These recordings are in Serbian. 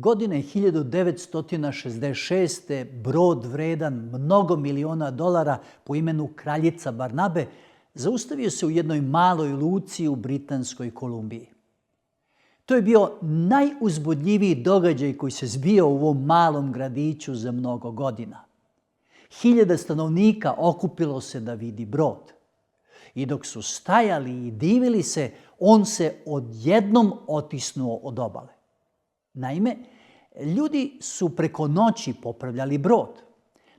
Godine 1966. brod vredan mnogo miliona dolara po imenu Kraljica Barnabe zaustavio se u jednoj maloj luci u Britanskoj Kolumbiji. To je bio najuzbudljiviji događaj koji se zbio u ovom malom gradiću za mnogo godina. 1000 stanovnika okupilo se da vidi brod. I dok su stajali i divili se, on se odjednom otisnuo od obale. Naime, ljudi su preko noći popravljali brod.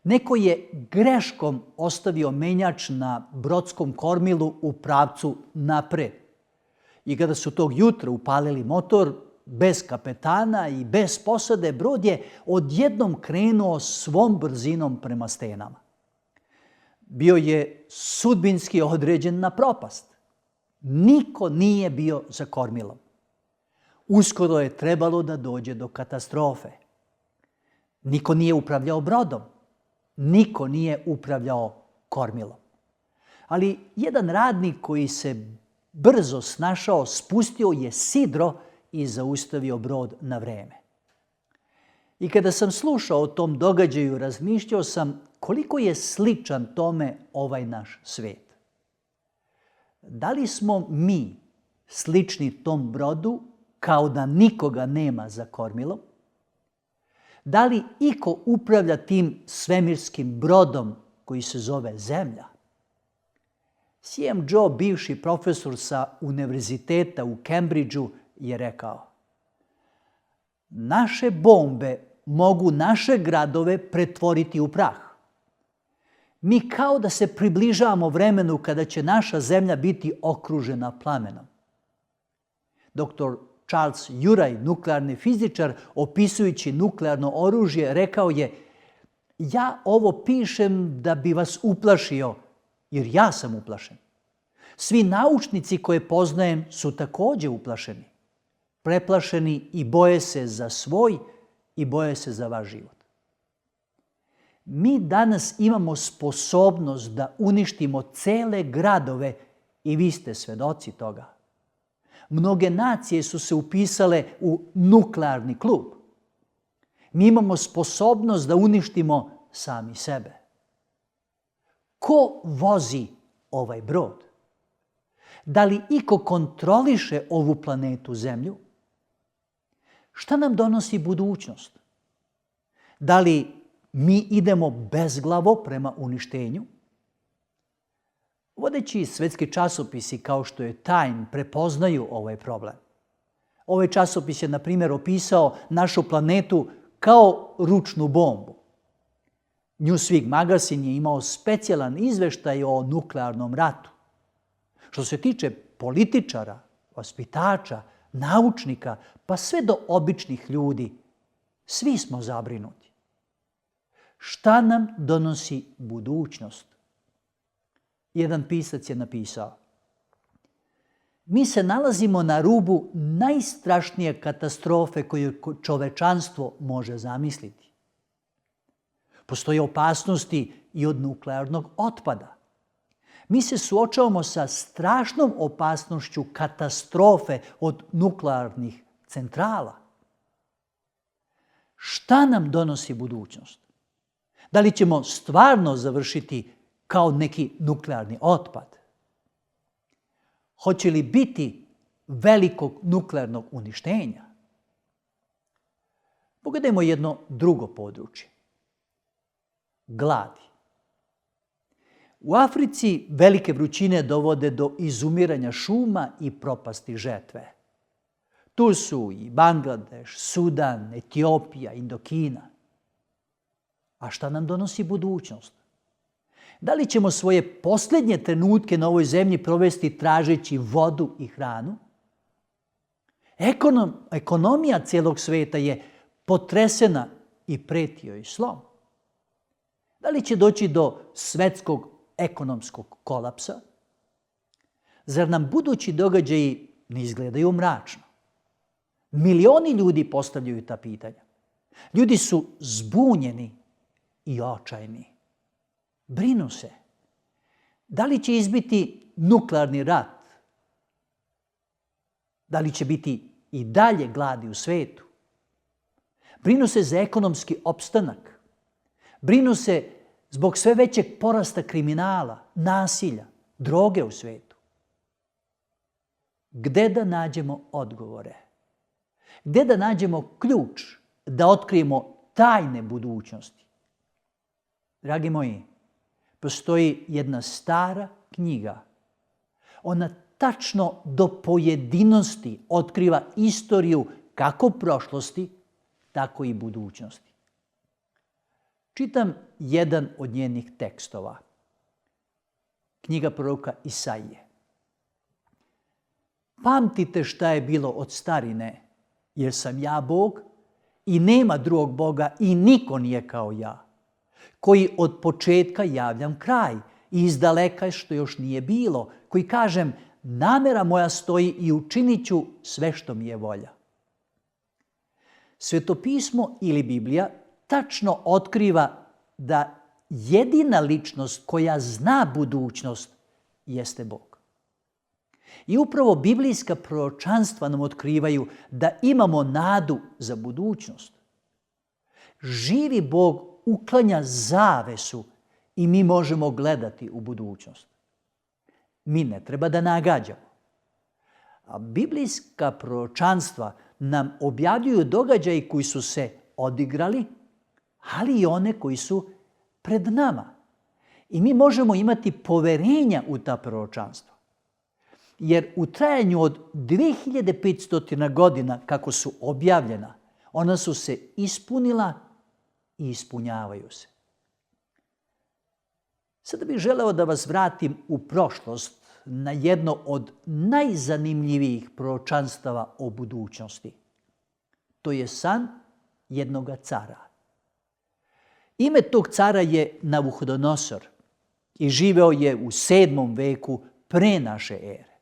Neko je greškom ostavio menjač na brodskom kormilu u pravcu napred. I kada su tog jutra upalili motor, bez kapetana i bez posade, brod je odjednom krenuo svom brzinom prema stenama. Bio je sudbinski određen na propast. Niko nije bio za kormilom. Uskoro je trebalo da dođe do katastrofe. Niko nije upravljao brodom. Niko nije upravljao kormilom. Ali jedan radnik koji se brzo snašao, spustio je sidro i zaustavio brod na vreme. I kada sam slušao o tom događaju, razmišljao sam koliko je sličan tome ovaj naš svet. Da li smo mi slični tom brodu kao da nikoga nema za kormilom? Da li iko upravlja tim svemirskim brodom koji se zove Zemlja? C.M. Joe, bivši profesor sa univerziteta u Cambridgeu, je rekao: naše bombe mogu naše gradove pretvoriti u prah. Mi kao da se približavamo vremenu kada će naša zemlja biti okružena plamenom. Dr. Charles Juraj, nuklearni fizičar, opisujući nuklearno oružje, rekao je: ja ovo pišem da bi vas uplašio, jer ja sam uplašen. Svi naučnici koje poznajem su također uplašeni, preplašeni i boje se za svoj i boje se za vaš život. Mi danas imamo sposobnost da uništimo cele gradove i vi ste svedoci toga. Mnoge nacije su se upisale u nuklearni klub. Mi imamo sposobnost da uništimo sami sebe. Ko vozi ovaj brod? Da li iko kontroliše ovu planetu Zemlju? Šta nam donosi budućnost? Da li mi idemo bezglavo prema uništenju? Vodeći svetski časopisi kao što je Time prepoznaju ovaj problem. Ovaj časopis je, na primjer, opisao našu planetu kao ručnu bombu. Newsweek magazin je imao specijalan izveštaj o nuklearnom ratu. Što se tiče političara, vaspitača, naučnika, pa sve do običnih ljudi, svi smo zabrinuti. Šta nam donosi budućnost? Jedan pisac je napisao: mi se nalazimo na rubu najstrašnije katastrofe koju čovečanstvo može zamisliti. Postoje opasnosti i od nuklearnog otpada. Mi se suočavamo sa strašnom opasnošću katastrofe od nuklearnih centrala. Šta nam donosi budućnost? Da li ćemo stvarno završiti kao neki nuklearni otpad? Hoće li biti velikog nuklearnog uništenja? Pogledajmo jedno drugo područje. Gladi. U Africi velike vrućine dovode do izumiranja šuma i propasti žetve. Tu su i Bangladeš, Sudan, Etiopija, Indokina. A šta nam donosi budućnost? Da li ćemo svoje posljednje trenutke na ovoj zemlji provesti tražeći vodu i hranu? Ekonomija cijelog sveta je potresena i preti joj slom. Da li će doći do svetskog ekonomskog kolapsa? Zar nam budući događaji ne izgledaju mračno? Milioni ljudi postavljaju ta pitanja. Ljudi su zbunjeni i očajni. Brinu se. Da li će izbiti nuklearni rat? Da li će biti i dalje gladi u svetu? Brinu se za ekonomski opstanak. Brinu se zbog sve većeg porasta kriminala, nasilja, droge u svetu. Gde da nađemo odgovore? Gde da nađemo ključ da otkrijemo tajne budućnosti? Dragi moji, postoji jedna stara knjiga. Ona tačno do pojedinosti otkriva istoriju kako prošlosti, tako i budućnosti. Čitam jedan od njenih tekstova. Knjiga proroka Isaije. Pamtite šta je bilo od starine, jer sam ja Bog i nema drugog Boga i niko nije kao ja, koji od početka javljam kraj i izdaleka što još nije bilo, koji kažem namera moja stoji i učinit ću sve što mi je volja. Svetopismo ili Biblija tačno otkriva da jedina ličnost koja zna budućnost jeste Bog. I upravo biblijska proročanstva nam otkrivaju da imamo nadu za budućnost. Živi Bog uklanja zavesu i mi možemo gledati u budućnost. Mi ne treba da nagađamo. A biblijska proročanstva nam objavljuju događaje koji su se odigrali, ali i one koji su pred nama. I mi možemo imati poverenja u ta proročanstva. Jer u trajanju od 2500 godina kako su objavljena, ona su se ispunila i ispunjavaju se. Sada bih želeo da vas vratim u prošlost na jedno od najzanimljivijih proročanstava o budućnosti. To je san jednoga cara. Ime tog cara je Navuhodonosor i živeo je u 7. veku pre naše ere.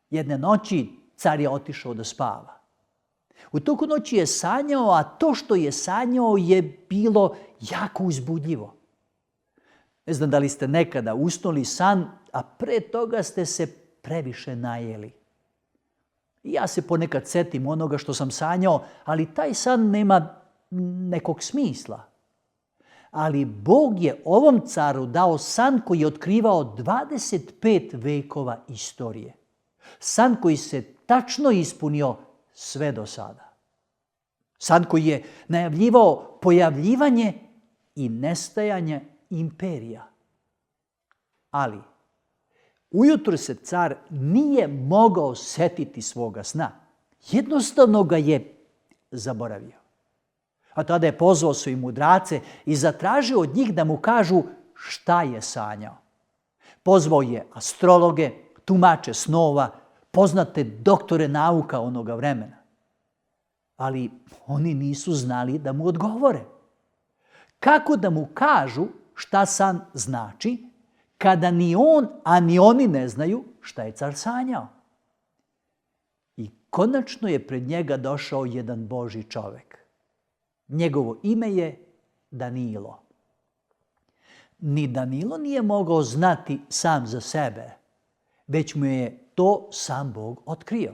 Jedne noći car je otišao da spava. U toku noći je sanjao, a to što je sanjao je bilo jako uzbudljivo. Ne znam da li ste nekada usnuli san, a pre toga ste se previše najeli. Ja se ponekad setim onoga što sam sanjao, ali taj san nema nekog smisla. Ali Bog je ovom caru dao san koji je otkrivao 25 vekova istorije. San koji se tačno ispunio sve do sada. San koji je najavljivao pojavljivanje i nestajanje imperija. Ali ujutro se car nije mogao setiti svoga sna. Jednostavno ga je zaboravio. A tada je pozvao svoje mudrace i zatražio od njih da mu kažu šta je sanjao. Pozvao je astrologe, tumače snova, poznate doktore nauka onoga vremena. Ali oni nisu znali da mu odgovore. Kako da mu kažu šta san znači, kada ni on, a ni oni ne znaju šta je car sanjao? I konačno je pred njega došao jedan Božji čovek. Njegovo ime je Danilo. Ni Danilo nije mogao znati sam za sebe, već mu je to sam Bog otkrio.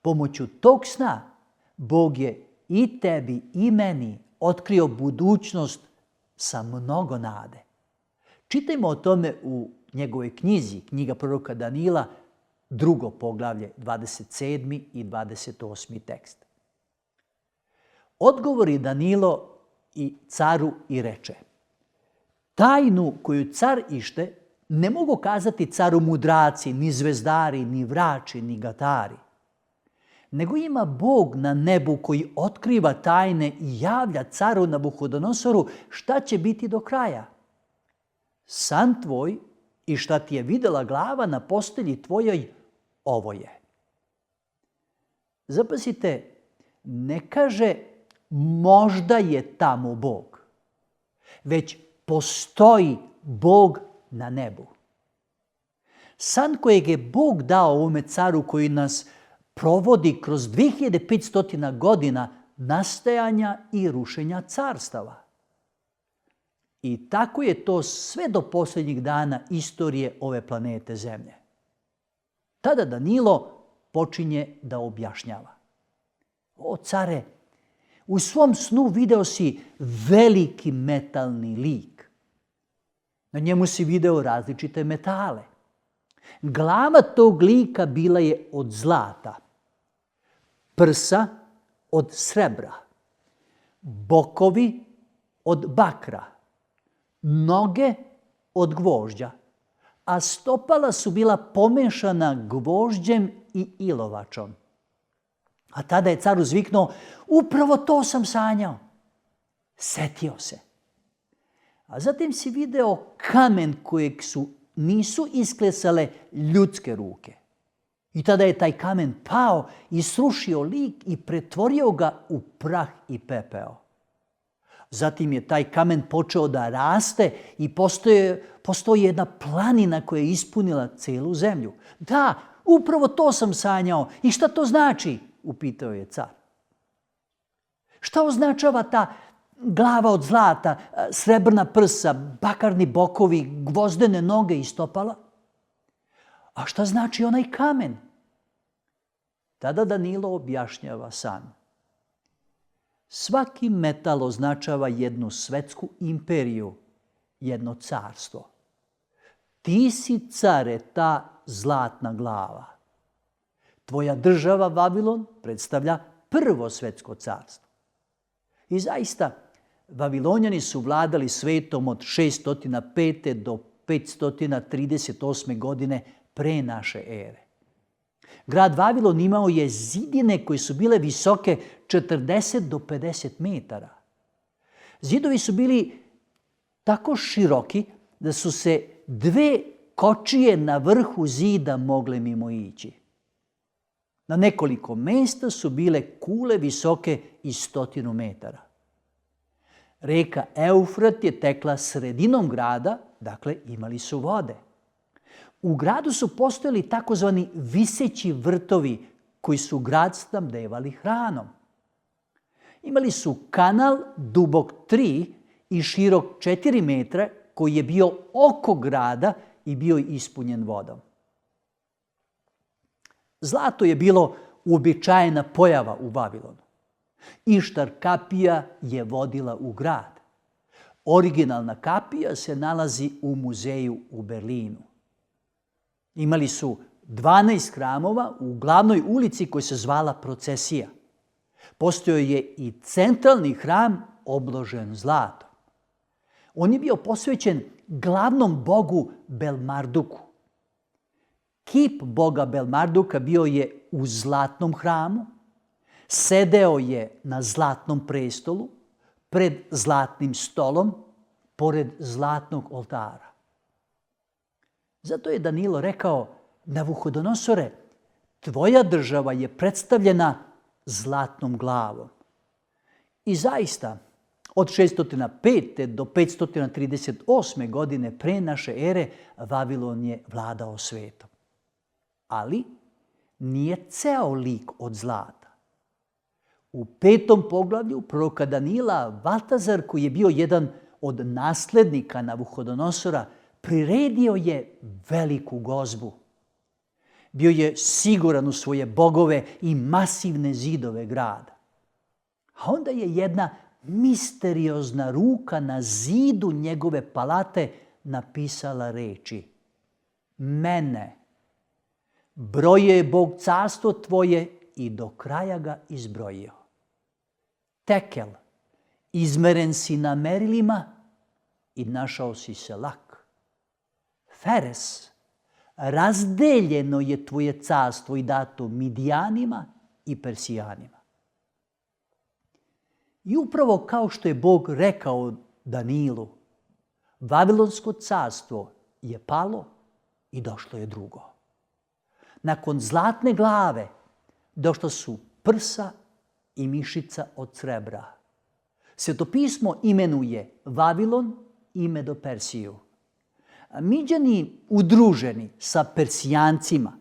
Pomoću tog sna Bog je i tebi i meni otkrio budućnost sa mnogo nade. Čitajmo o tome u njegovoj knjizi, knjiga proroka Danila, 2. poglavlje, 27. i 28. tekst. Odgovori Danilo i caru i reče: tajnu koju car ište ne mogu kazati caru mudraci, ni zvezdari, ni vrači, ni gatari. Nego ima Bog na nebu koji otkriva tajne i javlja caru Navuhodonosoru šta će biti do kraja. San tvoj i šta ti je videla glava na postelji tvojoj, ovo je. Zapazite, ne kaže možda je tamo Bog, već postoji Bog na nebu. San kojeg je Bog dao ovome caru koji nas provodi kroz 2500 godina nastajanja i rušenja carstava. I tako je to sve do posljednjih dana istorije ove planete Zemlje. Tada Danilo počinje da objašnjava. O care, U svom snu video si veliki metalni lik. Na njemu si video različite metale. Glava tog lika bila je od zlata, prsa od srebra, bokovi od bakra, noge od gvožđa, a stopala su bila pomešana gvožđem i ilovačom. A tada je car uzviknuo, upravo to sam sanjao. Setio se. A zatim si video kamen kojeg nisu isklesale ljudske ruke. I tada je taj kamen pao i srušio lik i pretvorio ga u prah i pepeo. Zatim je taj kamen počeo da raste i postoji jedna planina koja je ispunila celu zemlju. Da, upravo to sam sanjao. I šta to znači? Upitao je car. Šta označava ta glava od zlata, srebrna prsa, bakarni bokovi, gvozdene noge i stopala? A šta znači onaj kamen? Tada Danilo objašnjava san. Svaki metal označava jednu svetsku imperiju, jedno carstvo. Ti si, care, ta zlatna glava. Tvoja država Vavilon predstavlja prvo svetsko carstvo. I zaista, Vavilonjani su vladali svetom od 605. do 538. godine pre naše ere. Grad Vavilon imao je zidine koje su bile visoke 40 do 50 metara. Zidovi su bili tako široki da su se 2 kočije na vrhu zida mogle mimo ići. Na nekoliko mesta su bile kule visoke i 100 metara. Reka Eufrat je tekla sredinom grada, dakle imali su vode. U gradu su postojali takozvani viseći vrtovi koji su grad snabdevali hranom. Imali su kanal dubok 3 i širok 4 metra koji je bio oko grada i bio ispunjen vodom. Zlato je bilo uobičajena pojava u Vavilonu. Ištar kapija je vodila u grad. Originalna kapija se nalazi u muzeju u Berlinu. Imali su 12 hramova u glavnoj ulici koja se zvala Procesija. Postojao je i centralni hram obložen zlatom. On je bio posvećen glavnom bogu Belmarduku. Kip boga Belmarduka bio je u zlatnom hramu, sedeo je na zlatnom prestolu, pred zlatnim stolom, pored zlatnog oltara. Zato je Danilo rekao, Navuhodonosore, tvoja država je predstavljena zlatnom glavom. I zaista, od 605. do 538. godine pre naše ere, Vavilon je vladao svetom. Ali nije ceo lik od zlata. U 5. poglavlju proroka Danila, Valtazar, koji je bio jedan od naslednika Navuhodonosora, priredio je veliku gozbu. Bio je siguran u svoje bogove i masivne zidove grada. A onda je jedna misteriozna ruka na zidu njegove palate napisala reči: Mene. Brojio je Bog carstvo tvoje i do kraja ga izbrojio. Tekel, izmeren si na merilima i našao si se lak. Feres, razdeljeno je tvoje carstvo i dato Midijanima i Persijanima. I upravo kao što je Bog rekao Danilu, Vavilonsko carstvo je palo i došlo je drugo. Nakon zlatne glave došla su prsa i mišica od srebra. Svetopismo imenuje Vavilon i Medopersiju. Miđani udruženi sa Persijancima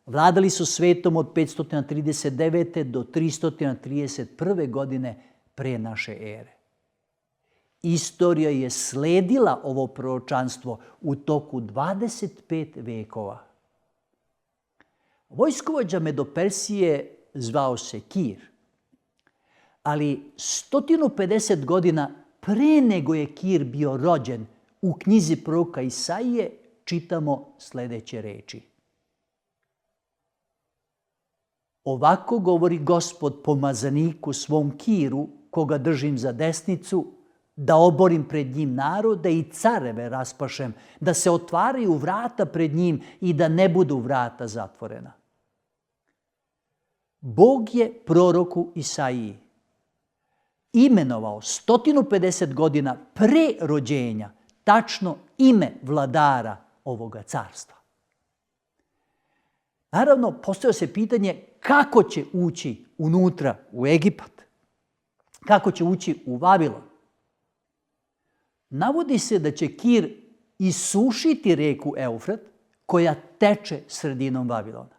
vladali su svetom od 539. do 331. godine pre naše ere. Istorija je sledila ovo proročanstvo u toku 25 vekova. Vojskovođa Medopersije zvao se Kir. Ali 150 godina pre nego je Kir bio rođen, u knjizi proroka Isaije čitamo sljedeće reči. Ovako govori Gospod pomazaniku svom Kiru, koga držim za desnicu, da oborim pred njim narode i careve raspašem, da se otvaraju vrata pred njim i da ne budu vrata zatvorena. Bog je proroku Isaiji imenovao 150 godina pre rođenja tačno ime vladara ovoga carstva. Naravno, postavlja se pitanje kako će ući unutra u Egipat, kako će ući u Vavilon. Navodi se da će Kir isušiti reku Eufrat koja teče sredinom Vavilona.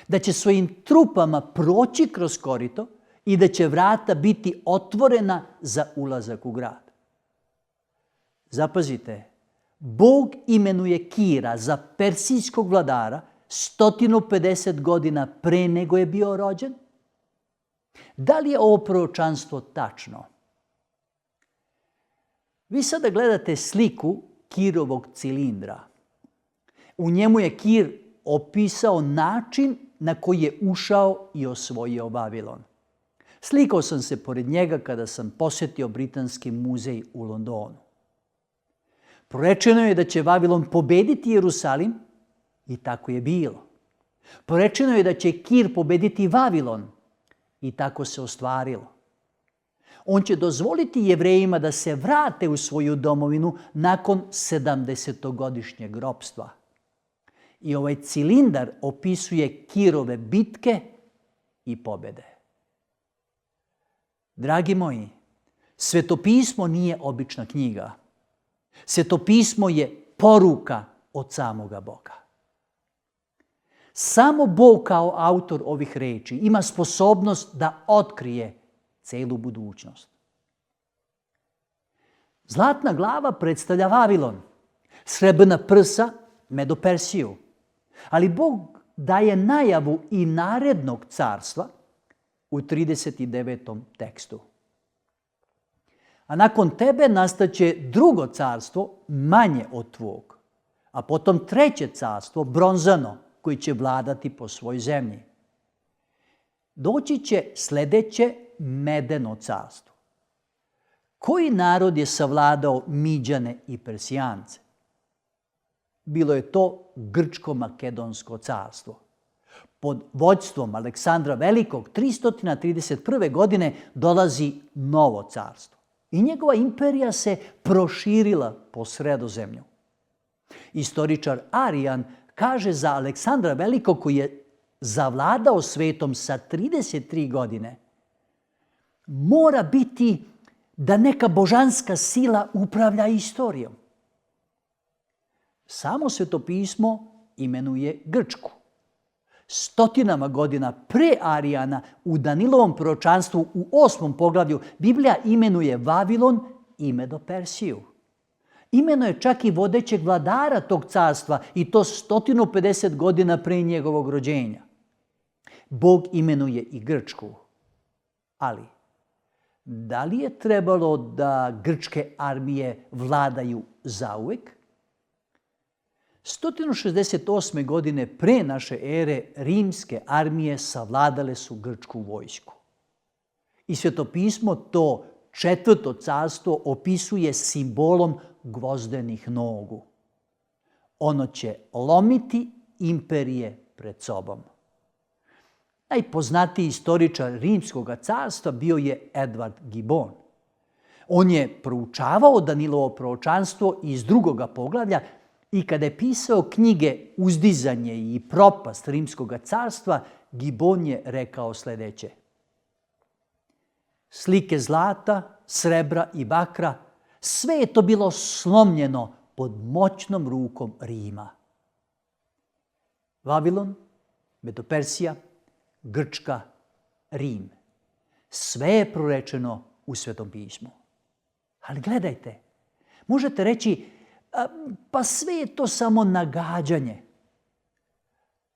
Da će svojim trupama proći kroz korito i da će vrata biti otvorena za ulazak u grad. Zapazite, Bog imenuje Kira za persijskog vladara 150 godina pre nego je bio rođen? Da li je ovo proročanstvo tačno? Vi sada gledate sliku Kirovog cilindra. U njemu je Kir opisao način na koji je ušao i osvojio Vavilon. Slikao sam se pored njega kada sam posjetio Britanski muzej u Londonu. Prorečeno je da će Vavilon pobediti Jerusalim i tako je bilo. Prorečeno je da će Kir pobediti Vavilon i tako se ostvarilo. On će dozvoliti Jevrejima da se vrate u svoju domovinu nakon 70-godišnjeg ropstva. I ovaj cilindar opisuje Kirove bitke i pobjede. Dragi moji, Svetopismo nije obična knjiga. Svetopismo je poruka od samoga Boga. Samo Bog kao autor ovih reči ima sposobnost da otkrije celu budućnost. Zlatna glava predstavlja Vavilon, srebrna prsa Medopersiju. Ali Bog daje najavu i narednog carstva u 39. tekstu. A nakon tebe nastaće drugo carstvo manje od tvog, a potom treće carstvo bronzano koji će vladati po svojoj zemlji. Doći će sljedeće medeno carstvo. Koji narod je savladao Miđane i Persijance? Bilo je to Grčko-Makedonsko carstvo. Pod vođstvom Aleksandra Velikog 331. godine dolazi novo carstvo. I njegova imperija se proširila po Sredozemlju. Istoričar Arijan kaže za Aleksandra Velikog, koji je zavladao svetom sa 33 godine, mora biti da neka božanska sila upravlja istorijom. Samo Svetopismo imenuje Grčku. Stotinama godina pre Arijana u Danilovom proročanstvu u 8. poglavlju Biblija imenuje Vavilon i Medopersiju. Imenuje čak i vodećeg vladara tog carstva i to 150 godina pre njegovog rođenja. Bog imenuje i Grčku. Ali, da li je trebalo da grčke armije vladaju zauvek? 168. godine pre naše ere rimske armije savladale su grčku vojsku. I Svetopismo to 4. carstvo opisuje simbolom gvozdenih nogu. Ono će lomiti imperije pred sobom. Najpoznatiji istoričar Rimskog carstva bio je Edward Gibbon. On je proučavao Danilovo proročanstvo iz 2. poglavlja i kada je pisao knjige Uzdizanje i propast Rimskog carstva, Gibbon je rekao sljedeće. Slike zlata, srebra i bakra, sve je to bilo slomljeno pod moćnom rukom Rima. Vavilon, Medopersija, Grčka, Rim. Sve je prorečeno u Svetom pismu. Ali gledajte, možete reći, pa sve je to samo nagađanje.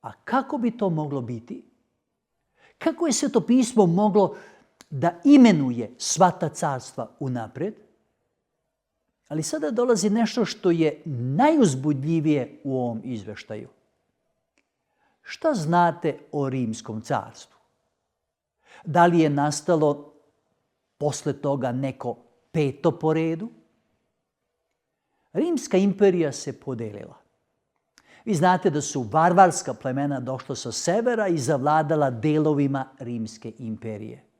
A kako bi to moglo biti? Kako je Sveto pismo moglo da imenuje sva ta carstva unapred, ali sada dolazi nešto što je najuzbudljivije u ovom izveštaju. Šta znate o Rimskom carstvu? Da li je nastalo posle toga neko peto po redu? Rimska imperija se podelila. Vi znate da su varvarska plemena došla sa severa i zavladala delovima Rimske imperije.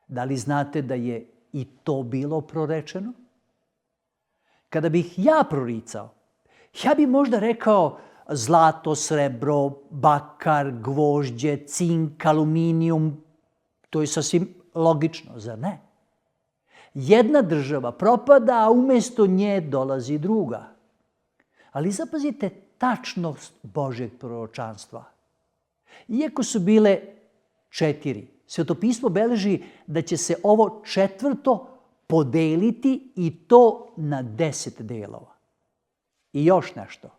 Da li znate da je i to bilo prorečeno? Kada bih ja proricao, ja bih možda rekao zlato, srebro, bakar, gvožđe, cink, aluminijum. To je sasvim logično, zar ne? Jedna država propada, a umjesto nje dolazi druga. Ali zapazite tačnost Božjeg proročanstva. Iako su bile 4, Svetopismo beleži da će se ovo 4. podeliti i to na 10 delova. I još nešto.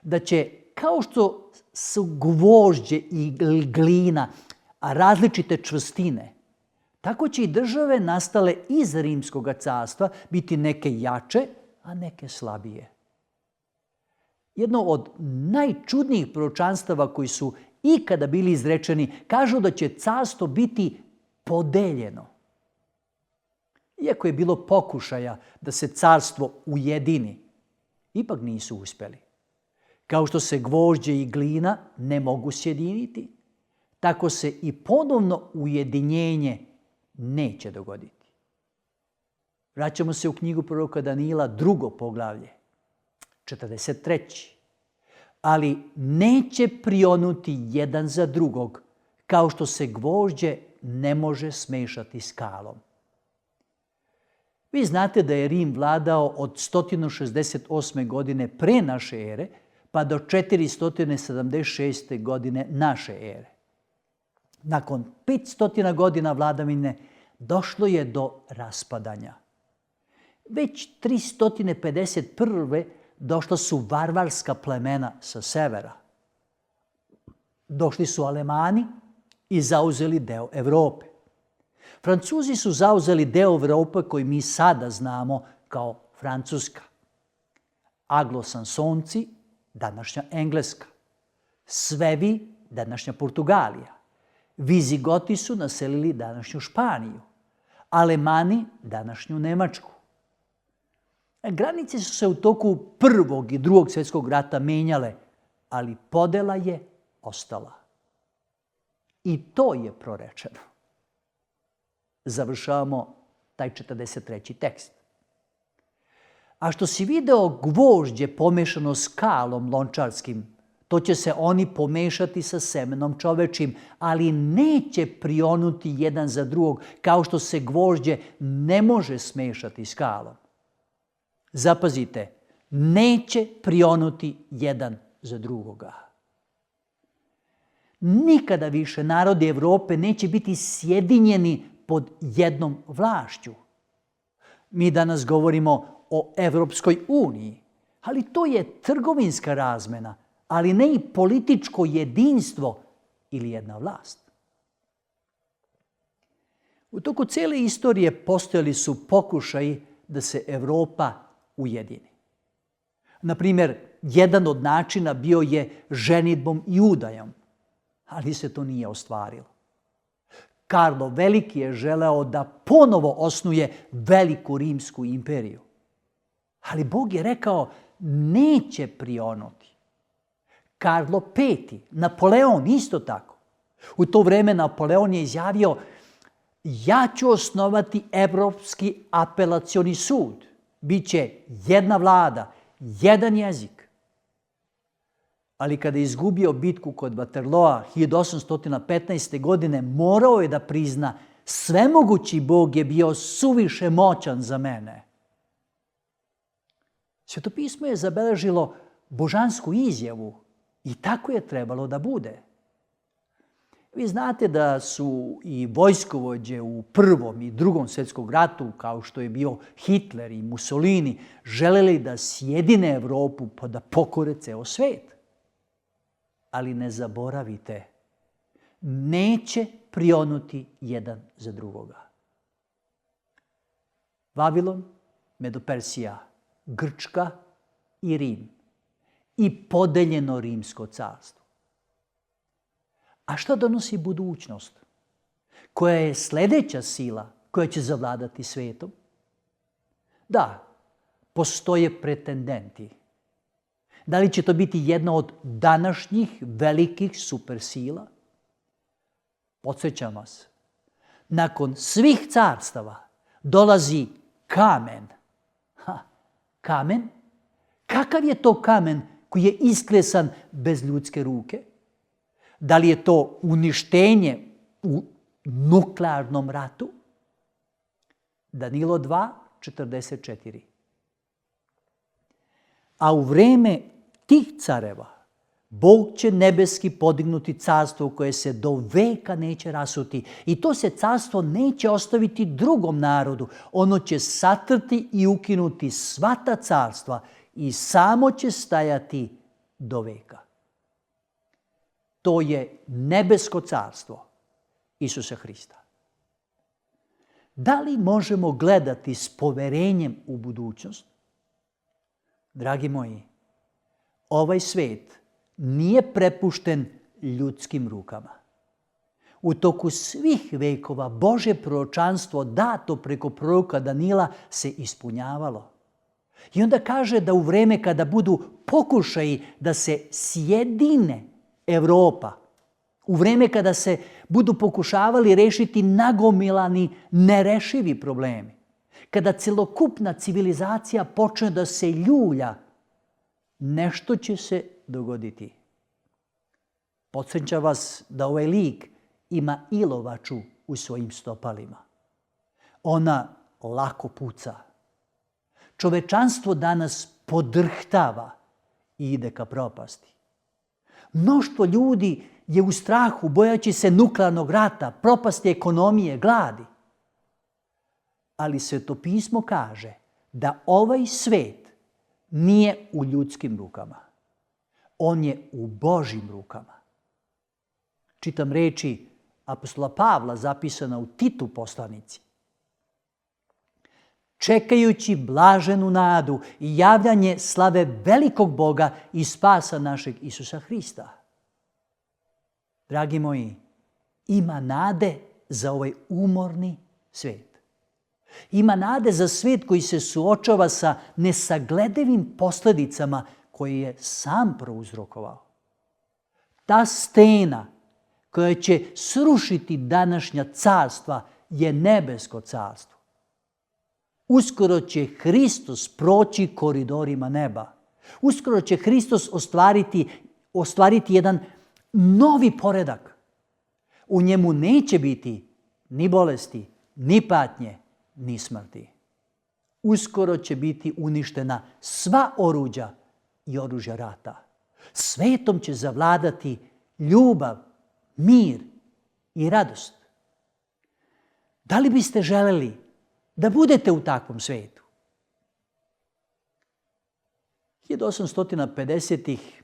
Da će, kao što su gvožđe i glina, a različite čvrstine, tako će i države nastale iz Rimskog carstva biti neke jače, a neke slabije. Jedno od najčudnijih proročanstava koji su ikada bili izrečeni kažu da će carstvo biti podeljeno. Iako je bilo pokušaja da se carstvo ujedini, ipak nisu uspjeli. Kao što se gvožđe i glina ne mogu sjediniti, tako se i ponovno ujedinjenje neće dogoditi. Vraćamo se u knjigu proroka Danila, 2. poglavlje, 43. Ali neće prionuti jedan za drugog, kao što se gvožđe ne može smešati skalom. Vi znate da je Rim vladao od 168. godine pre naše ere, pa do 476. godine naše ere. Nakon 500 godina vladavine došlo je do raspadanja. Već 351. došla su varvarska plemena sa severa. Došli su Alemani i zauzeli deo Evrope. Francuzi su zauzeli deo Evrope koji mi sada znamo kao Francuska. Anglosaksonci, današnja Engleska. Svevi, današnja Portugalija. Vizigoti su naselili današnju Španiju. Alemani, današnju Nemačku. Granice su se u toku Prvog i Drugog svjetskog rata menjale, ali podela je ostala. I to je prorečeno. Završavamo taj 43. tekst. A što si video gvožđe pomešano s kalom lončarskim, to će se oni pomešati sa semenom čovečim, ali neće prionuti jedan za drugog, kao što se gvožđe ne može smešati s kalom. Zapazite, neće prionuti jedan za drugoga. Nikada više narodi Evrope neće biti sjedinjeni pod jednom vlašću. Mi danas govorimo o Evropskoj uniji, ali to je trgovinska razmena, ali ne i političko jedinstvo ili jedna vlast. U toku cijele istorije postojali su pokušaji da se Evropa ujedini. Na primjer, jedan od načina bio je ženidbom i udajom, ali se to nije ostvarilo. Karlo Veliki je želeo da ponovo osnuje veliku Rimsku imperiju. Ali Bog je rekao, neće prionuti. Karlo V, Napoleon isto tako. U to vreme Napoleon je izjavio, ja ću osnovati Evropski apelacioni sud. Biće jedna vlada, jedan jezik. Ali kada je izgubio bitku kod Waterloa 1815. godine, morao je da prizna, svemogući Bog je bio suviše moćan za mene. Svetopismo je zabeležilo božansku izjavu i tako je trebalo da bude. Vi znate da su i vojskovođe u Prvom i Drugom svjetskom ratu, kao što je bio Hitler i Mussolini, želeli da sjedine Evropu pa da pokore ceo svet. Ali ne zaboravite neće prionuti jedan za drugoga. Vavilon, Medopersija, Grčka i Rim i podeljeno Rimsko carstvo. A šta donosi budućnost? Koja je sljedeća sila koja će zavladati svetom? Da, postoje pretendenti. Da li će to biti jedna od današnjih velikih supersila? Podsjećam vas, nakon svih carstava dolazi kamen. Kamen? Kakav je to kamen koji je isklesan bez ljudske ruke? Da li je to uništenje u nuklearnom ratu? Danilo 2:44. A u vreme tih careva Bog će nebeski podignuti carstvo koje se do veka neće rasuti. I to se carstvo neće ostaviti drugom narodu. Ono će satrti i ukinuti sva ta carstva i samo će stajati do veka. To je nebesko carstvo Isusa Hrista. Da li možemo gledati s poverenjem u budućnost? Dragi moji, ovaj svet nije prepušten ljudskim rukama. U toku svih vekova Božje proročanstvo dato preko proroka Danila se ispunjavalo. I onda kaže da u vreme kada budu pokušaji da se sjedine Evropa, u vreme kada se budu pokušavali rešiti nagomilani nerešivi problemi, kada celokupna civilizacija počne da se ljulja, nešto će se dogoditi. Podsjećam vas da ovaj lik ima ilovaču u svojim stopalima. Ona lako puca. Čovečanstvo danas podrhtava i ide ka propasti. Mnoštvo ljudi je u strahu, bojaći se nuklearnog rata, propasti ekonomije, gladi. Ali Sveto pismo kaže da ovaj svet nije u ljudskim rukama. On je u Božjim rukama. Čitam reči apostola Pavla zapisana u Titu poslanici. Čekajući blaženu nadu i javljanje slave velikog Boga i spasa našeg Isusa Hrista. Dragi moji, ima nade za ovaj umorni svet. Ima nade za svet koji se suočava sa nesagledivim posljedicama koje je sam prouzrokovao. Ta stena koja će srušiti današnja carstva je nebesko carstvo. Uskoro će Hristos proći koridorima neba. Uskoro će Hristos ostvariti jedan novi poredak. U njemu neće biti ni bolesti, ni patnje, ni smrti. Uskoro će biti uništena sva oruđa i oružja rata. Svetom će zavladati ljubav, mir i radost. Da li biste želeli da budete u takvom svetu? 1850-ih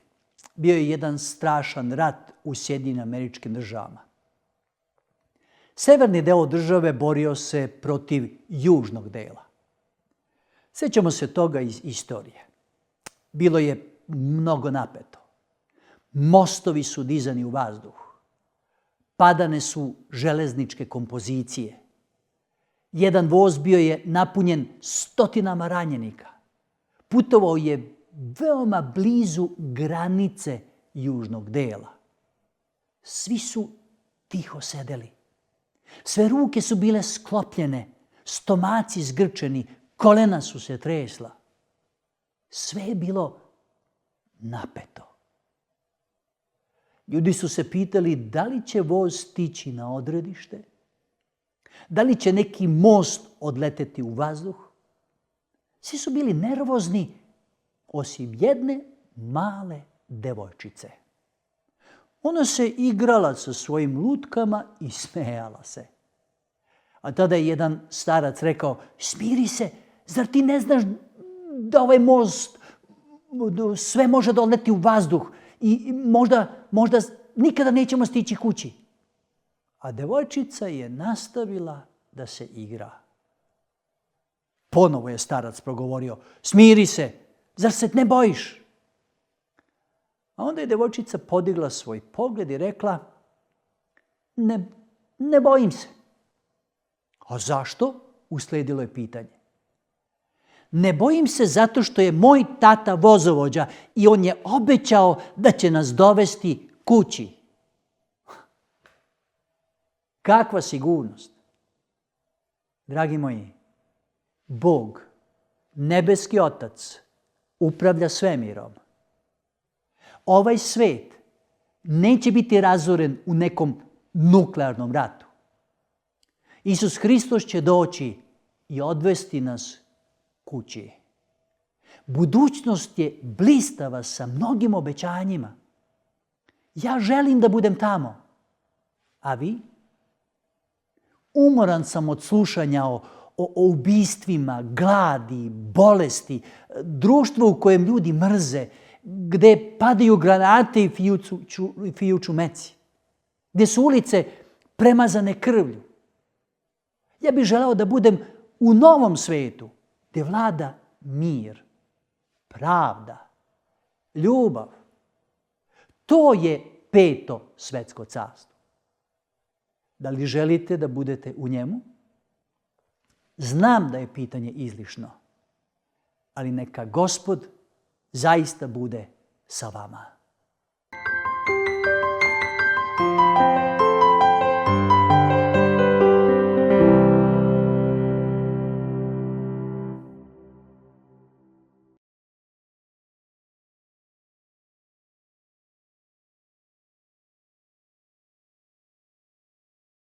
bio je jedan strašan rat u Sjedinjenim Američkim Državama. Severni deo države borio se protiv južnog dela. Sjećamo se toga iz istorije. Bilo je mnogo napeto. Mostovi su dizani u vazduh. Padane su železničke kompozicije. Jedan voz bio je napunjen stotinama ranjenika. Putovao je veoma blizu granice južnog dela. Svi su tiho sedeli. Sve ruke su bile sklopljene, stomaci zgrčeni, kolena su se tresla. Sve je bilo napeto. Ljudi su se pitali da li će voz stići na odredište, da li će neki most odleteti u vazduh. Svi su bili nervozni, osim jedne male devojčice. Ona se igrala sa svojim lutkama i smejala se. A tada je jedan starac rekao, smiri se, zar ti ne znaš da ovaj most sve može da odleti u vazduh i možda nikada nećemo stići kući. a devojčica je nastavila da se igra. Ponovo je starac progovorio, smiri se, zar se ne bojiš? A onda je devojčica podigla svoj pogled i rekla, ne bojim se. A zašto? Uslijedilo je pitanje. Ne bojim se zato što je moj tata vozovođa i on je obećao da će nas dovesti kući. Kakva sigurnost? Dragi moji, Bog, nebeski Otac, upravlja svemirom. Ovaj svet neće biti razoren u nekom nuklearnom ratu. Isus Hristos će doći i odvesti nas kući. Budućnost je blistava sa mnogim obećanjima. Ja želim da budem tamo. A vi? Umoran sam od slušanja o ubistvima, gladi, bolesti, društvu u kojem ljudi mrze, gde padaju granate i fijuču meci, gde su ulice premazane krvlju. Ja bih želeo da budem u novom svetu, gde vlada mir, pravda, ljubav. To je 5. svetsko carstvo. Da li želite da budete u njemu? Znam da je pitanje izlišno, ali neka Gospod zaista bude sa vama.